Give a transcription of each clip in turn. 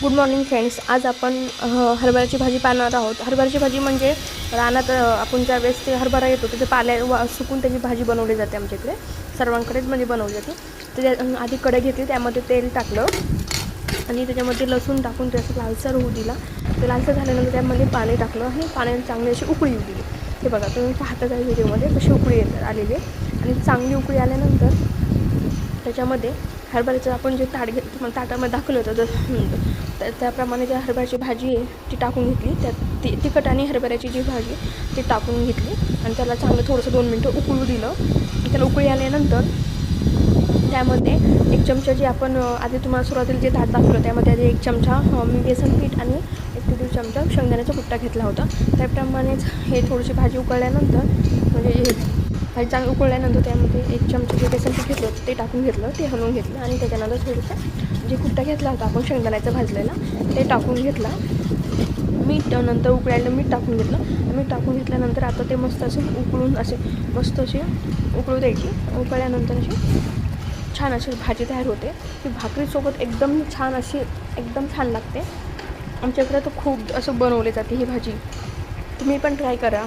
Good morning friends. आज आपण हरभऱ्याची भाजी पाहणार आहोत. हरभऱ्याची भाजी म्हणजे रानात आपण ज्या वेळेस ते हरभरा येतो त्याचे पाल्या सुकून त्याची भाजी बनवली जाते. आमच्याकडे सर्वांकडेच म्हणजे बनवली जाते. त्याच्या आधी कढई घेतली, त्यामध्ये तेल टाकलं आणि त्याच्यामध्ये लसूण टाकून ते असं लालसर होऊ दिला. ते लालसर झाल्यानंतर त्यामध्ये पाणी टाकलं आणि पाण्याने चांगली अशी उकळी येऊ दिली. हे बघा, तुम्ही पाहता त्या व्हिडिओमध्ये कशी उकळी आलेली आणि चांगली उकळी आल्यानंतर त्याच्यामध्ये हरभऱ्याचं आपण जे ताटामध्ये दाखवलं होतं त्याप्रमाणे ज्या हरभऱ्याची भाजी आहे ती टाकून घेतली. त्यात तिखट आणि हरभऱ्याची जी भाजी ती टाकून घेतली आणि त्याला चांगलं थोडंसं 2 मिनटं उकळू दिलं. त्याला उकळी आल्यानंतर त्यामध्ये 1 चमचा जे आपण आधी तुम्हाला सुरुवातीला जे ताट दाखवलं त्यामध्ये आधी 1 चमचा मी बेसन पीठ आणि 1 ते 1.5 चमचा शेंगदाण्याचा कुट्टा घेतला होता. त्याप्रमाणेच हे थोडीशी भाजी उकळल्यानंतर म्हणजे भाजी चांगली उकळल्यानंतर त्यामध्ये 1 चमचा जे बेसन पीठ घेतलं होतं ते टाकून घेतलं, ते हलवून घेतलं आणि त्याच्यानंतर थोडंसं जे कुट्टा घेतला होता आपण शेंगदाण्याचा भाजलेला ते टाकून घेतला. मीठ नंतर उकळायला मीठ टाकून घेतलं. मीठ टाकून घेतल्यानंतर आता ते मस्त असे उकळून असे मस्त अशी उकळू द्यायची. उकळल्यानंतर अशी छान अशी भाजी तयार होते. ती भाकरीसोबत एकदम छान लागते. आमच्याकडे तर खूप असं बनवले जाते ही भाजी. तुम्ही पण ट्राय करा.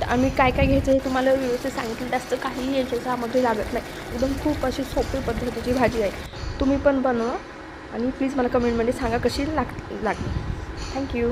आम्ही काय काय घ्यायचं हे तुम्हाला व्यवस्थित सांगितलं. जास्त काहीही याच्यामध्ये लागत नाही. एकदम खूप अशी सोपी पद्धतीची भाजी आहे. तुम्ही पण बनवा आणि प्लीज मला कमेंटमध्ये सांगा कशी लागली. थँक्यू.